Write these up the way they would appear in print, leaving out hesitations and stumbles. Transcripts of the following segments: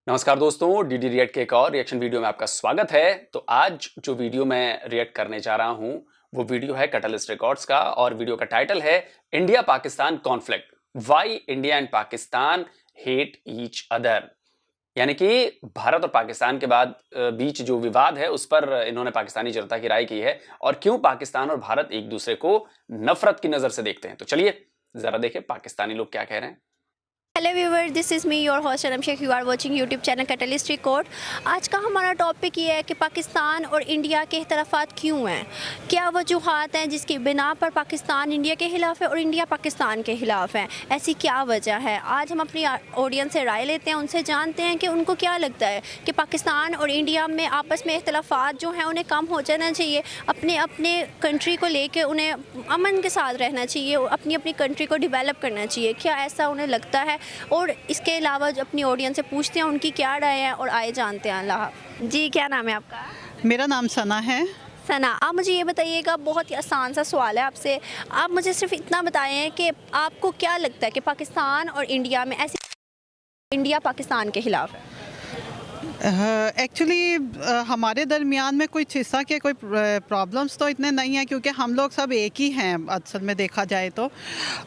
नमस्कार दोस्तों, DD react के एक और रिएक्शन वीडियो में आपका स्वागत है। तो आज जो वीडियो मैं रिएक्ट करने जा रहा हूं वो वीडियो है कैटलिस्ट रिकॉर्ड्स का और वीडियो का टाइटल है India Pakistan conflict, why India and Pakistan hate each other. यानी कि भारत और पाकिस्तान के बाद बीच जो विवाद है उस पर इन्होंने पाकिस्तानी जनता की राय की है और क्यों पाकिस्तान और भारत एक दूसरे को नफरत की नजर से देखते हैं। तो चलिए जरा देखें पाकिस्तानी लोग क्या कह रहे हैं। Hello viewer, this is me your host Anam Sheikh. You are watching YouTube channel Catalyst Record. आज का हमारा टॉपिक ये है कि पाकिस्तान और इंडिया के इख्तलाफात क्यों हैं, क्या वजूहात हैं जिसकी बिना पर पाकिस्तान इंडिया के ख़िलाफ़ है और इंडिया पाकिस्तान के ख़िलाफ़ है, ऐसी क्या वजह है। आज हम अपनी ऑडियंस से राय लेते हैं, उनसे जानते हैं कि उनको क्या लगता है कि पाकिस्तान और इंडिया में आपस में इख्तलाफात जो हैं उन्हें कम हो जाना चाहिए, अपने अपने कंट्री को लेके उन्हें अमन के साथ रहना चाहिए, अपनी अपनी कंट्री को डिवेलप करना चाहिए, क्या ऐसा उन्हें लगता है। और इसके अलावा जो अपनी ऑडियंस से पूछते हैं उनकी क्या राय है और आए जानते हैं। अल्लाह जी, क्या नाम है आपका? मेरा नाम सना है। सना, आप मुझे ये बताइएगा, बहुत ही आसान सा सवाल है आपसे। आप मुझे सिर्फ इतना बताएं कि आपको क्या लगता है कि पाकिस्तान और इंडिया में ऐसी इंडिया पाकिस्तान के खिलाफ है। एक्चुअली हमारे दरमियान में कोई हिस्सा के कोई प्रॉब्लम्स तो इतने नहीं हैं, क्योंकि हम लोग सब एक ही हैं असल में देखा जाए तो।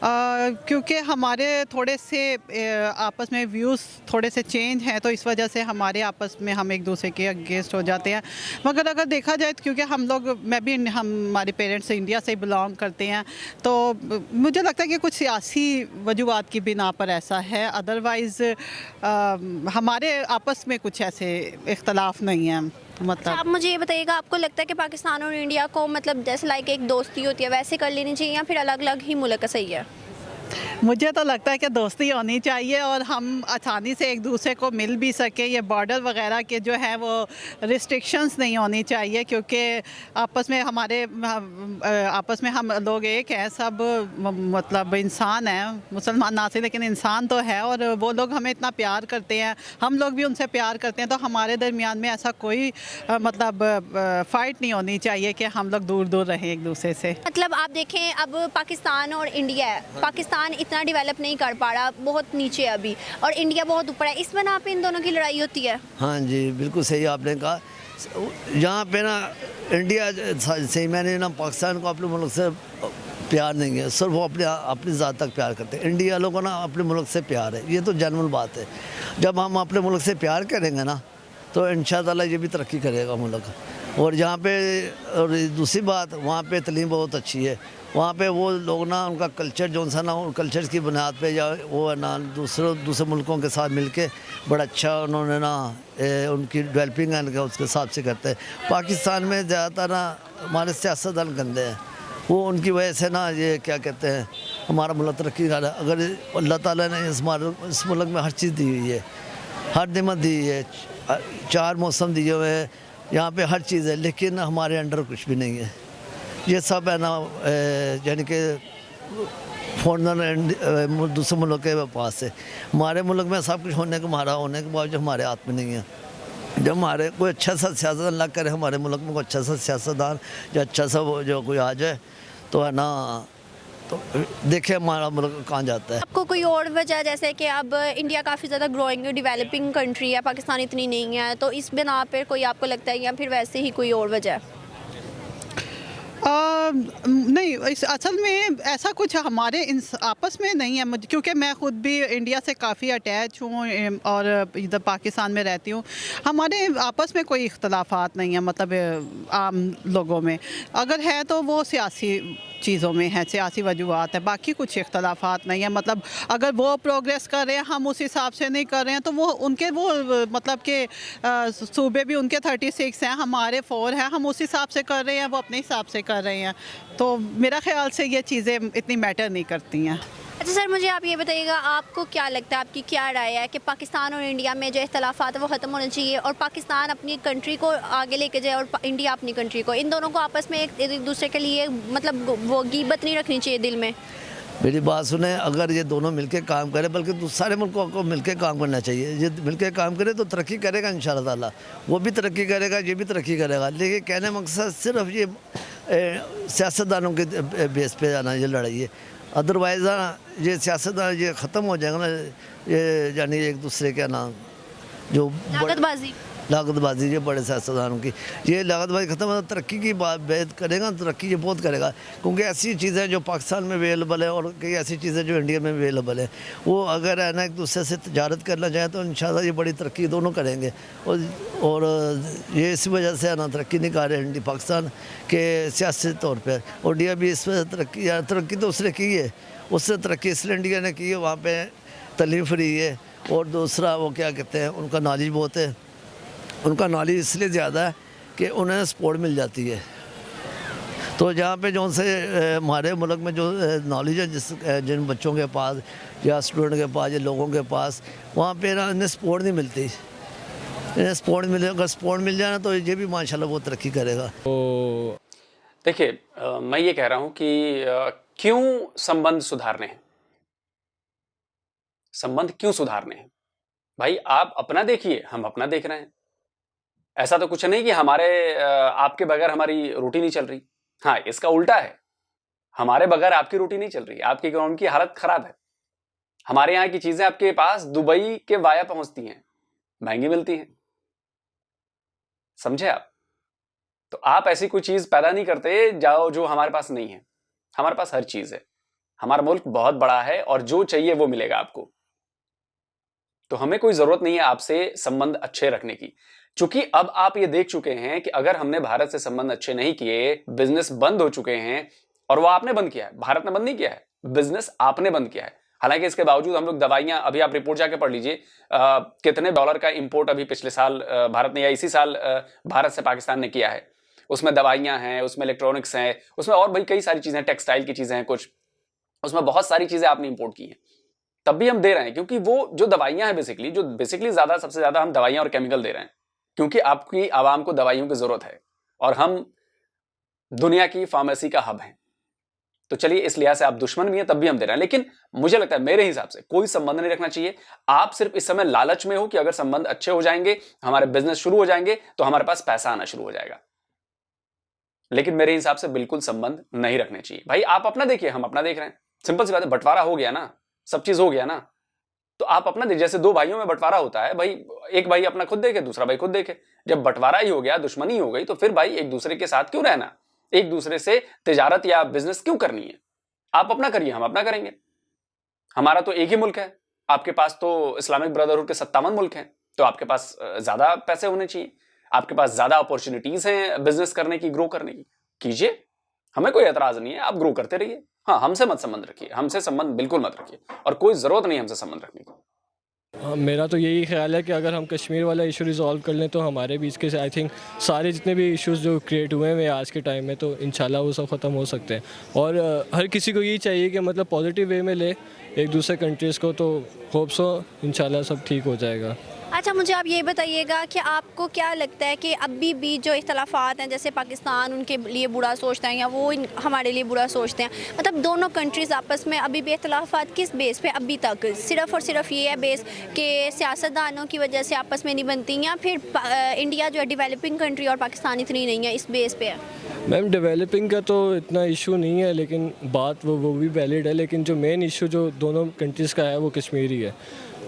क्योंकि हमारे थोड़े से आपस में व्यूज़ थोड़े से चेंज हैं, तो इस वजह से हमारे आपस में हम एक दूसरे के अगेंस्ट हो जाते हैं। मगर अगर देखा जाए तो क्योंकि मैं भी हमारे पेरेंट्स इंडिया से बिलोंग करते हैं, तो मुझे लगता है कि कुछ सियासी वजूहात की बिना पर ऐसा है। अदरवाइज़ हमारे आपस में कुछ ऐसे इख्तलाफ नहीं है। मतलब आप मुझे ये बताइएगा, आपको लगता है कि पाकिस्तान और इंडिया को मतलब जैसे लाइक एक दोस्ती होती है वैसे कर लेनी चाहिए या फिर अलग अलग ही मुल्क सही है? मुझे तो लगता है कि दोस्ती होनी चाहिए और हम आसानी से एक दूसरे को मिल भी सके। ये बॉर्डर वगैरह के जो है वो रिस्ट्रिक्शंस नहीं होनी चाहिए, क्योंकि आपस में हम लोग एक हैं, सब मतलब इंसान हैं, मुसलमान ना से लेकिन इंसान तो है। और वो लोग हमें इतना प्यार करते हैं, हम लोग भी उनसे प्यार करते हैं, तो हमारे दरमियान में ऐसा कोई मतलब फ़ाइट नहीं होनी चाहिए कि हम लोग दूर दूर रहें एक दूसरे से। मतलब आप देखें, अब पाकिस्तान और इंडिया है, पाकिस्तान इतना डेवलप नहीं कर पा रहा, बहुत नीचे अभी, और इंडिया बहुत ऊपर है। इस बना पे इन दोनों की लड़ाई होती है। हाँ जी, बिल्कुल सही आपने कहा। यहाँ पे ना इंडिया सही मैंने ना पाकिस्तान को अपने मुल्क से प्यार नहीं है, सिर्फ वो अपनी ज़ात तक प्यार करते हैं। इंडिया लोगों को ना अपने मुल्क से प्यार है, ये तो जनरल बात है। जब हम अपने मुल्क से प्यार करेंगे ना तो इंशाअल्लाह ये भी तरक्की करेगा मुल्क। और यहाँ पे और दूसरी बात, वहाँ पे तलीम बहुत अच्छी है। वहाँ पे वो लोग ना उनका कल्चर जो सा ना उन कल्चर की बुनियाद पे या वो है ना दूसरे मुल्कों के साथ मिलके बड़ा अच्छा उन्होंने ना उनकी डेवलपिंग है उसके हिसाब से करते हैं। पाकिस्तान में ज़्यादातर ना हमारे सियासतदान गंदे हैं, वो उनकी वजह से ना ये क्या कहते हैं हमारा मुल्क तरक्की कर रहा है। अगर अल्लाह ताला ने इस मुल्क में हर चीज़ दी हुई है, हर निमत दी है, 4 मौसम दिए हुए हैं, यहाँ पे हर चीज़ है, लेकिन हमारे अंडर कुछ भी नहीं है। ये सब है ना यानी कि फॉरनर दूसरे मुल्क के पास है। हमारे मुल्क में सब कुछ होने के बावजूद हमारे हाथ में नहीं है। जब हमारे कोई अच्छा सा सियासतदान लग करे, हमारे मुल्क में कोई अच्छा सा सियासतदान या अच्छा सा वो जो कोई आ जाए तो है ना, तो देखिए हमारा मुल्क कहाँ जाता है। आपको कोई और वजह, जैसे कि अब इंडिया काफ़ी ज़्यादा ग्रोइंग डेवलपिंग कंट्री है, पाकिस्तान इतनी नहीं है, तो इस बिना पर कोई आपको लगता है या फिर वैसे ही कोई और वजह है? नहीं, इस असल में ऐसा कुछ हमारे आपस में नहीं है। मुझे, क्योंकि मैं ख़ुद भी इंडिया से काफ़ी अटैच हूँ और इधर पाकिस्तान में रहती हूँ। हमारे आपस में कोई इख्तलाफात नहीं है, मतलब आम लोगों में अगर है तो वो सियासी चीज़ों में है, सियासी वजूहात है, बाकी कुछ इख्तलाफात नहीं है। मतलब अगर वो प्रोग्रेस कर रहे हैं, हम उस हिसाब से नहीं कर रहे हैं, तो वो उनके वो मतलब कि सूबे भी उनके 36 हैं, हमारे 4 हैं, हम उस हिसाब से कर रहे हैं, वो अपने हिसाब से कर रहे हैं। तो मेरा ख्याल से ये चीज़ें इतनी मैटर नहीं करती हैं। अच्छा सर, मुझे आप ये बताइएगा, आपको क्या लगता है, आपकी क्या राय है कि पाकिस्तान और इंडिया में जो इख्तलाफात है वो ख़त्म होने चाहिए और पाकिस्तान अपनी कंट्री को आगे लेके जाए और इंडिया अपनी कंट्री को, इन दोनों को आपस में एक दूसरे के लिए मतलब वो गिबत नहीं रखनी चाहिए दिल में? मेरी बात सुने, अगर ये दोनों मिलके काम करें, बल्कि सारे मुल्कों को मिलके काम करना चाहिए। ये मिलके काम करे तो तरक्की करेगा इंशाअल्लाह ताला, वो भी तरक्की करेगा, ये भी तरक्की करेगा। लेकिन कहने मकसद सिर्फ ये सियासतदानों के बेस पे जाना ये लड़ाई है। अदरवाइज़ ये सियासतदान ये ख़त्म हो जाएगा ना, ये यानी एक दूसरे के नाम जो लागतबाजी। लागतबाजी ये बड़े सियासतदानों की, ये लागतबाजी खत्म हो, तरक्की की बात करेगा, तरक्की ये बहुत करेगा, क्योंकि ऐसी चीज़ें जो पाकिस्तान में अवेलेबल है और कई ऐसी चीज़ें जो इंडिया में अवेलेबल है, वो अगर है ना एक दूसरे से तजारत करना चाहें तो इंशाल्लाह ये बड़ी तरक्की दोनों करेंगे। और ये इसी वजह से है ना तरक्की नहीं कर रहे इंडिया पाकिस्तान के सियासी तौर पर, और इंडिया भी इस वजह तरक्की तो उसने की है, उससे तरक्की इसलिए इंडिया ने की है, वहाँ पर तलीम फ्री है, और दूसरा वो क्या कहते हैं उनका नॉलेज बहुत है, उनका नॉलेज इसलिए ज़्यादा है कि उन्हें सपोर्ट मिल जाती है। तो जहाँ पे जो से हमारे मुल्क में जो नॉलेज है जिन बच्चों के पास या स्टूडेंट के पास या लोगों के पास, वहाँ पे ना इन्हें सपोर्ट नहीं मिलती, इन्हें सपोर्ट मिले, अगर सपोर्ट मिल जाए ना तो ये भी माशाल्लाह बहुत तरक्की करेगा। तो देखिए, मैं ये कह रहा हूँ कि क्यों संबंध सुधारने हैं, संबंध क्यों सुधारने हैं? भाई आप अपना देखिए, हम अपना देख रहे हैं। ऐसा तो कुछ नहीं कि हमारे आपके बगैर हमारी रोटी नहीं चल रही। हाँ, इसका उल्टा है, हमारे बगैर आपकी रोटी नहीं चल रही, आपकी इकोनॉमी की हालत खराब है। हमारे यहाँ की चीजें आपके पास दुबई के वाया पहुंचती हैं, महंगी मिलती हैं, समझे आप? तो आप ऐसी कोई चीज पैदा नहीं करते जाओ जो हमारे पास नहीं है। हमारे पास हर चीज है, हमारा मुल्क बहुत बड़ा है और जो चाहिए वो मिलेगा आपको। तो हमें कोई जरूरत नहीं है आपसे संबंध अच्छे रखने की, क्योंकि अब आप ये देख चुके हैं कि अगर हमने भारत से संबंध अच्छे नहीं किए, बिजनेस बंद हो चुके हैं, और वो आपने बंद किया है, भारत ने बंद नहीं किया है, बिजनेस आपने बंद किया है। हालांकि इसके बावजूद हम लोग दवाइयां, अभी आप रिपोर्ट जाके पढ़ लीजिए, कितने डॉलर का इंपोर्ट अभी पिछले साल भारत ने या इसी साल भारत से पाकिस्तान ने किया है। उसमें दवाइयां हैं, उसमें इलेक्ट्रॉनिक्स हैं, उसमें और भाई कई सारी चीजें, टेक्सटाइल की चीजें हैं कुछ, उसमें बहुत सारी चीजें आपने इंपोर्ट की हैं, तब भी हम दे रहे हैं, क्योंकि वो जो दवाइयां हैं बेसिकली ज्यादा, सबसे ज्यादा हम दवाइयां और केमिकल दे रहे हैं, क्योंकि आपकी आवाम को दवाइयों की जरूरत है और हम दुनिया की फार्मेसी का हब हैं। तो चलिए, इस लिहाज से आप दुश्मन भी हैं तब भी हम दे रहे हैं, लेकिन मुझे लगता है मेरे हिसाब से कोई संबंध नहीं रखना चाहिए। आप सिर्फ इस समय लालच में हो कि अगर संबंध अच्छे हो जाएंगे, हमारे बिजनेस शुरू हो जाएंगे, तो हमारे पास पैसा आना शुरू हो जाएगा, लेकिन मेरे हिसाब से बिल्कुल संबंध नहीं रखने चाहिए। भाई आप अपना देखिए, हम अपना देख रहे हैं, सिंपल सी बात है, बंटवारा हो गया ना, सब चीज हो गया ना, तो आप अपना देखिए। जैसे दो भाइयों में बंटवारा होता है, भाई एक भाई अपना खुद देखे, दूसरा भाई खुद देखे। जब बंटवारा ही हो गया, दुश्मनी हो गई, तो फिर भाई एक दूसरे के साथ क्यों रहना, एक दूसरे से तिजारत या बिजनेस क्यों करनी है? आप अपना करिए, हम अपना करेंगे। हमारा तो एक ही मुल्क है, आपके पास तो इस्लामिक ब्रदरहुड के 57 मुल्क हैं, तो आपके पास ज्यादा पैसे होने चाहिए, आपके पास ज्यादा अपॉर्चुनिटीज हैं बिजनेस करने की, ग्रो करने की, कीजिए, हमें कोई एतराज नहीं है, आप ग्रो करते रहिए। हाँ, हमसे मत संबंध रखिए, हमसे संबंध बिल्कुल मत रखिए, और कोई जरूरत नहीं हमसे संबंध रखने की। मेरा तो यही ख्याल है कि अगर हम कश्मीर वाला इशू रिजॉल्व कर लें तो हमारे बीच के आई थिंक सारे जितने भी इश्यूज़ जो क्रिएट हुए हैं आज के टाइम में, तो इंशाल्लाह वो सब ख़त्म हो सकते हैं। और हर किसी को यही चाहिए कि मतलब पॉजिटिव वे में ले एक दूसरे कंट्रीज़ को, तो होप्स हो इंशाल्लाह सब ठीक हो जाएगा। अच्छा, मुझे आप ये बताइएगा कि आपको क्या लगता है कि अभी भी जो इख्तलाफात हैं, जैसे पाकिस्तान उनके लिए बुरा सोचता है या वो हमारे लिए बुरा सोचते हैं, मतलब दोनों कंट्रीज़ आपस में अभी भी इख्तलाफात किस बेस पे अभी तक सिर्फ़ और सिर्फ ये है बेस कि सियासतदानों की वजह से आपस में नहीं बनती, या फिर इंडिया जो है डेवलपिंग कंट्री और पाकिस्तान इतनी नहीं है, इस बेस पे है? मैम, डेवलपिंग का तो इतना इशू नहीं है, लेकिन बात वो भी वैलिड है, लेकिन जो मेन इशू जो दोनों कंट्रीज़ का है वो कश्मीर ही है।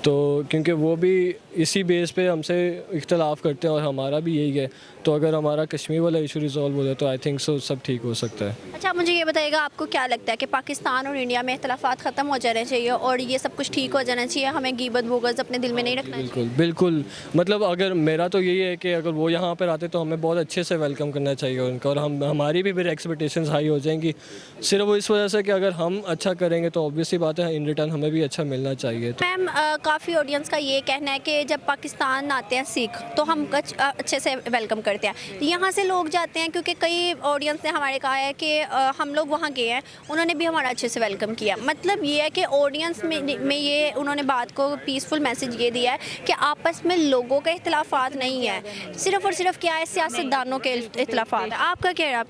तो क्योंकि वो भी इसी बेस पे हमसे इख्तलाफ करते हैं और हमारा भी यही है, तो अगर हमारा कश्मीर वाला इशू रिजॉल्व हो जाए तो आई थिंक सो सब ठीक हो सकता है। अच्छा, मुझे ये बताइएगा, आपको क्या लगता है कि पाकिस्तान और इंडिया में इख्तलाफात ख़त्म हो जाने चाहिए और ये सब कुछ ठीक हो जाना चाहिए, हमें गीबत बोगस अपने दिल में नहीं रखना चाहिए? बिल्कुल बिल्कुल, मतलब अगर मेरा तो यही है कि अगर वो यहाँ पर आते तो हमें बहुत अच्छे से वेलकम करना चाहिए उनका, और हमारी भी फिर एक्सपेक्टेशंस हाई हो जाएंगी, सिर्फ वो इस वजह से कि अगर हम अच्छा करेंगे तो ऑब्वियसली बात है इन रिटर्न हमें भी अच्छा मिलना चाहिए। तो मैम, काफ़ी ऑडियंस का ये कहना है कि जब पाकिस्तान आते हैं सिख तो हम अच्छे से वेलकम करते हैं, यहाँ से लोग जाते हैं, क्योंकि कई ऑडियंस ने हमारे कहा है कि हम लोग वहाँ गए हैं, उन्होंने भी हमारा अच्छे से वेलकम किया। मतलब ये है कि ऑडियंस में ये उन्होंने बात को पीसफुल मैसेज ये दिया है कि आपस में लोगों के इख्तलाफात नहीं है, सिर्फ़ और सिर्फ क्या है, सियासतदानों के इख्तलाफात है। आपका क्या है?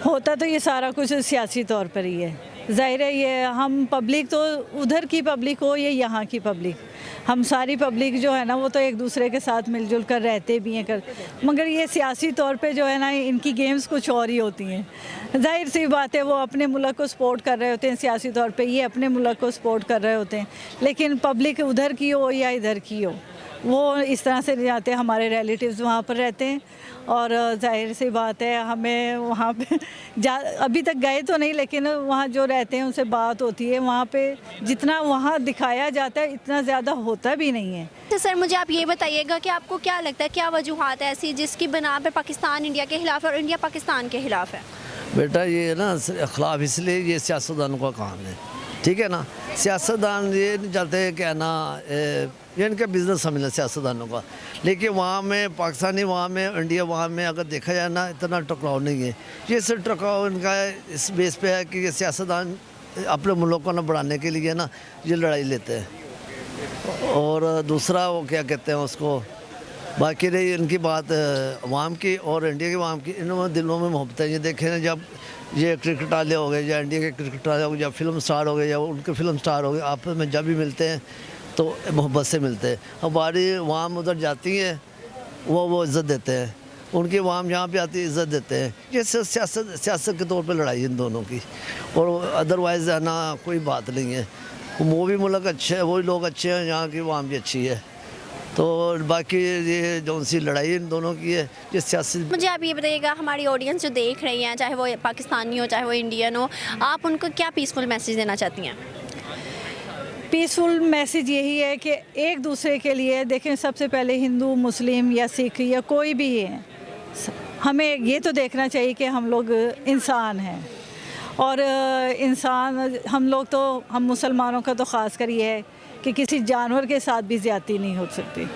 होता तो ये सारा कुछ सियासी तौर पर ही है, ज़ाहिर है। ये हम पब्लिक तो उधर की पब्लिक हो या यहाँ की पब्लिक, हम सारी पब्लिक जो है ना वो तो एक दूसरे के साथ मिलजुल कर रहते भी हैं मगर ये सियासी तौर पे जो है ना इनकी गेम्स कुछ और ही होती हैं। जाहिर सी बात है, वो अपने मुल्क को सपोर्ट कर रहे होते हैं सियासी तौर पे, ये अपने मुल्क को सपोर्ट कर रहे होते हैं, लेकिन पब्लिक उधर की हो या इधर की हो, वो इस तरह से नहीं जाते, हमारे रिलेटिव्स वहाँ पर रहते हैं और जाहिर सी बात है हमें वहाँ पे अभी तक गए तो नहीं, लेकिन वहाँ जो रहते हैं उनसे बात होती है। वहाँ पे जितना वहाँ दिखाया जाता है इतना ज़्यादा होता भी नहीं है। तो सर मुझे आप ये बताइएगा कि आपको क्या लगता है, क्या वजूहात है ऐसी जिसकी बिना पर पाकिस्तान इंडिया के खिलाफ है और इंडिया पाकिस्तान के खिलाफ है? बेटा ये ना खिलाफ इसलिए ये सियासतदानों का काम है, ठीक है ना। सियासतदान ये नहीं चाहते कि ना ये इनका बिज़नेस समझना सियासतदानों का, लेकिन वहाँ में पाकिस्तानी, वहाँ में इंडिया, वहाँ में अगर देखा जाए ना इतना टकराव नहीं है। ये सिर्फ टकराव इनका इस बेस पे है कि ये सियासतदान अपने मुल्क को ना बढ़ाने के लिए ना ये लड़ाई लेते हैं। और दूसरा वो क्या कहते हैं उसको, बाकी रही इनकी बात अवाम की और इंडिया के अवाम की, इन दिलों में मोहब्बत है। ये देखें ना, जब ये क्रिकेट वाले हो गए या इंडिया के क्रिकेट वाले हो गए, या फिल्म स्टार हो गए या उनके फिल्म स्टार हो गए, आपस में जब भी मिलते हैं तो मोहब्बत से मिलते हैं। हमारी अवाम उधर जाती है वो इज़्ज़त देते हैं, उनकी अवाम यहाँ पे आती है इज़्ज़त देते हैं। ये सियासत के तौर पे लड़ाई है इन दोनों की, और अदरवाइज़ है ना कोई बात नहीं है। वो भी मुल्क अच्छे है, वही लोग अच्छे हैं, यहाँ की अवाम भी अच्छी है। तो बाकी ये जो सी लड़ाई इन दोनों की है, ये सियासी। मुझे आप ये बताइएगा, हमारी ऑडियंस जो देख रही हैं, चाहे वो पाकिस्तानी हो चाहे वो इंडियन हो, आप उनको क्या पीसफुल मैसेज देना चाहती हैं? पीसफुल मैसेज यही है कि एक दूसरे के लिए देखें, सबसे पहले हिंदू, मुस्लिम या सिख या कोई भी है, हमें ये तो देखना चाहिए कि हम लोग इंसान हैं। और इंसान हम लोग तो, हम मुसलमानों का तो ख़ास कर ये है कि किसी जानवर के साथ भी ज़्यादती नहीं हो सकती,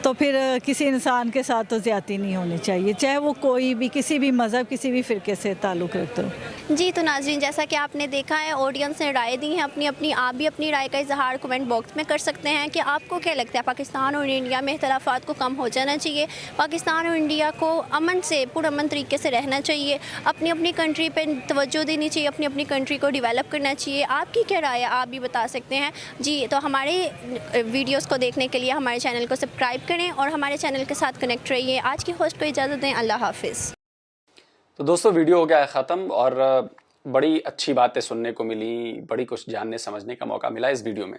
तो फिर किसी इंसान के साथ तो ज़्यादती नहीं होनी चाहिए, चाहे वो कोई भी, किसी भी मज़हब, किसी भी फ़िरके से ताल्लुक़ रखता हो। जी, तो नाज़रीन, जैसा कि आपने देखा है, ऑडियंस ने राय दी है अपनी अपनी। आप भी अपनी राय का इजहार कमेंट बॉक्स में कर सकते हैं कि आपको क्या लगता है, पाकिस्तान और इंडिया में इख्तलाफात को कम हो जाना चाहिए, पाकिस्तान और इंडिया को अमन से, पुरअमन तरीके से रहना चाहिए, अपनी अपनी कंट्री पे तवज्जो देनी चाहिए, अपनी अपनी कंट्री को डेवलप करना चाहिए। आपकी क्या राय है, आप भी बता सकते हैं। जी, तो हमारे वीडियोज़ को देखने के लिए हमारे चैनल को सब्सक्राइब करें और हमारे चैनल के साथ कनेक्ट रहिए। आज की होस्ट को इजाज़त दें, अल्लाह हाफिज़। तो दोस्तों, वीडियो हो गया है ख़त्म और बड़ी अच्छी बातें सुनने को मिली, बड़ी कुछ जानने समझने का मौका मिला इस वीडियो में।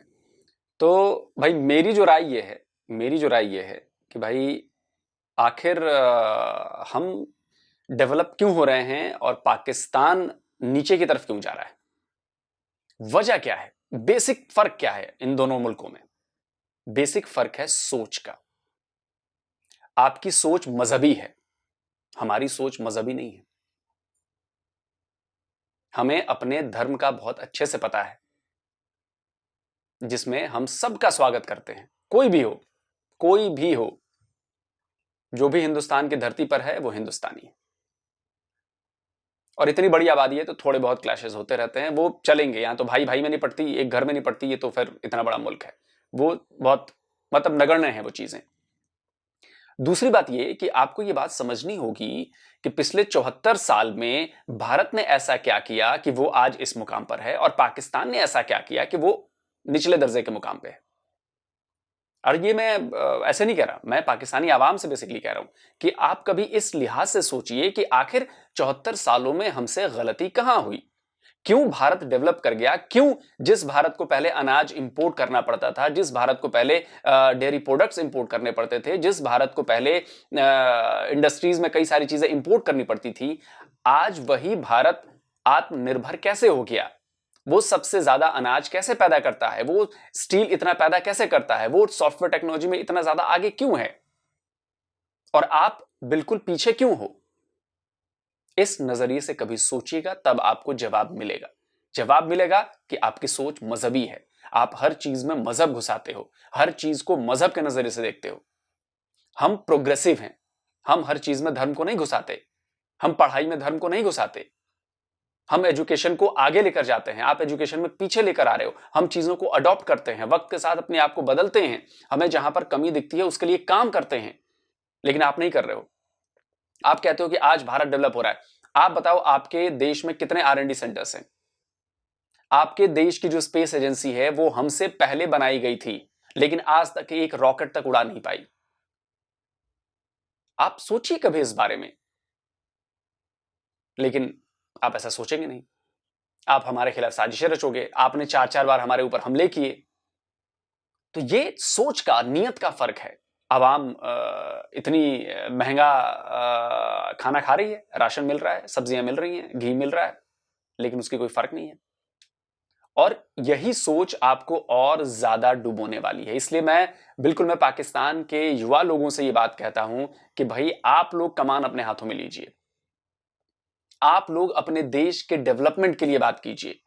तो भाई मेरी जो राय ये है कि भाई आखिर हम डेवलप क्यों हो रहे हैं और पाकिस्तान नीचे की तरफ क्यों जा रहा है? वजह क्या है? बेसिक फर्क क्या है इन दोनों मुल्कों में? बेसिक फर्क है सोच का। आपकी सोच मजहबी है, हमारी सोच मजहबी नहीं है। हमें अपने धर्म का बहुत अच्छे से पता है, जिसमें हम सबका स्वागत करते हैं, कोई भी हो, जो भी हिंदुस्तान की धरती पर है वो हिंदुस्तानी है। और इतनी बड़ी आबादी है तो थोड़े बहुत क्लैशेस होते रहते हैं, वो चलेंगे। यहाँ तो भाई भाई में नहीं पड़ती, एक घर में नहीं पड़ती, ये तो फिर इतना बड़ा मुल्क है, वो बहुत मतलब नगण्य है वो चीजें। दूसरी बात ये कि आपको ये बात समझनी होगी कि पिछले 74 साल में भारत ने ऐसा क्या किया कि वो आज इस मुकाम पर है, और पाकिस्तान ने ऐसा क्या किया कि वो निचले दर्जे के मुकाम पे है। और ये मैं ऐसे नहीं कह रहा, मैं पाकिस्तानी आवाम से बेसिकली कह रहा हूं कि आप कभी इस लिहाज से सोचिए कि आखिर 74 सालों में हमसे गलती कहां हुई, क्यों भारत डेवलप कर गया, क्यों जिस भारत को पहले अनाज इंपोर्ट करना पड़ता था, जिस भारत को पहले डेयरी प्रोडक्ट्स इंपोर्ट करने पड़ते थे, जिस भारत को पहले इंडस्ट्रीज में कई सारी चीजें इंपोर्ट करनी पड़ती थी, आज वही भारत आत्मनिर्भर कैसे हो गया? वो सबसे ज्यादा अनाज कैसे पैदा करता है, वो स्टील इतना पैदा कैसे करता है, वो सॉफ्टवेयर टेक्नोलॉजी में इतना ज्यादा आगे क्यों है, और आप बिल्कुल पीछे क्यों हो? इस नजरिए से कभी सोचिएगा, तब आपको जवाब मिलेगा कि आपकी सोच मजहबी है। आप हर चीज में मजहब घुसाते हो, हर चीज को मजहब के नजरिए से देखते हो। हम प्रोग्रेसिव हैं, हम हर चीज में धर्म को नहीं घुसाते, हम पढ़ाई में धर्म को नहीं घुसाते, हम एजुकेशन को आगे लेकर जाते हैं। आप एजुकेशन में पीछे लेकर आ रहे हो। हम चीजों को अडॉप्ट करते हैं, वक्त के साथ अपने आप को बदलते हैं, हमें जहां पर कमी दिखती है उसके लिए काम करते हैं, लेकिन आप नहीं कर रहे हो। आप कहते हो कि आज भारत डेवलप हो रहा है। आप बताओ, आपके देश में कितने R&D सेंटर्स हैं? आपके देश की जो स्पेस एजेंसी है वो हमसे पहले बनाई गई थी, लेकिन आज तक एक रॉकेट तक उड़ा नहीं पाई। आप सोचिए कभी इस बारे में, लेकिन आप ऐसा सोचेंगे नहीं। आप हमारे खिलाफ साजिशें रचोगे। आपने 4-4 बार हमारे ऊपर हमले किए, तो ये सोच का, नीयत का फर्क है। आवाम इतनी महंगा खाना खा रही है, राशन मिल रहा है, सब्जियां मिल रही हैं, घी मिल रहा है, लेकिन उसकी कोई फर्क नहीं है। और यही सोच आपको और ज्यादा डुबोने वाली है। इसलिए मैं पाकिस्तान के युवा लोगों से ये बात कहता हूं कि भाई आप लोग कमान अपने हाथों में लीजिए, आप लोग अपने देश के डेवलपमेंट के लिए बात कीजिए,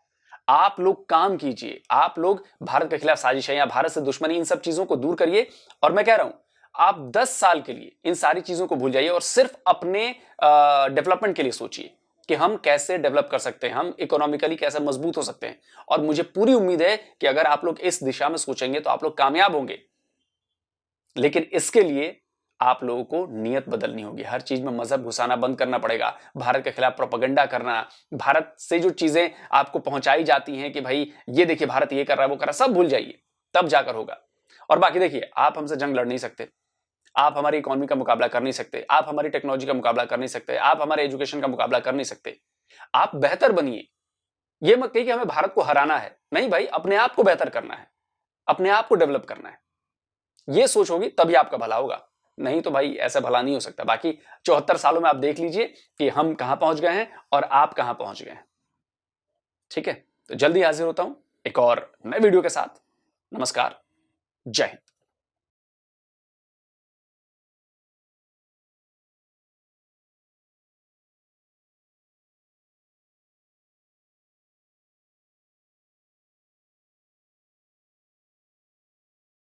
आप लोग काम कीजिए, आप लोग भारत के खिलाफ साजिशें या भारत से दुश्मनी, इन सब चीजों को दूर करिए। और मैं कह रहा हूं आप 10 साल के लिए इन सारी चीजों को भूल जाइए और सिर्फ अपने डेवलपमेंट के लिए सोचिए कि हम कैसे डेवलप कर सकते हैं, हम इकोनॉमिकली कैसे मजबूत हो सकते हैं। और मुझे पूरी उम्मीद है कि अगर आप लोग इस दिशा में सोचेंगे तो आप लोग कामयाब होंगे। लेकिन इसके लिए आप लोगों को नीयत बदलनी होगी। हर चीज में मजहब घुसाना बंद करना पड़ेगा, भारत के खिलाफ प्रोपेगेंडा करना, भारत से जो चीजें आपको पहुंचाई जाती हैं कि भाई ये देखिए भारत ये कर रहा है, वो कर रहा है, सब भूल जाइए, तब जाकर होगा। और बाकी देखिए, आप हमसे जंग लड़ नहीं सकते, आप हमारी इकोनॉमी का मुकाबला कर नहीं सकते, आप हमारी टेक्नोलॉजी का मुकाबला कर नहीं सकते, आप हमारे एजुकेशन का मुकाबला कर नहीं सकते। आप बेहतर बनिए। यह मत कहिए कि हमें भारत को हराना है, नहीं भाई, अपने आप को बेहतर करना है, अपने आप को डेवलप करना है। यह सोच होगी तभी आपका भला होगा, नहीं तो भाई ऐसा भला नहीं हो सकता। बाकी 74 सालों में आप देख लीजिए कि हम कहां पहुंच गए हैं और आप कहां पहुंच गए हैं। ठीक है, तो जल्दी हाजिर होता हूं एक और नए वीडियो के साथ। नमस्कार, जय हिंद।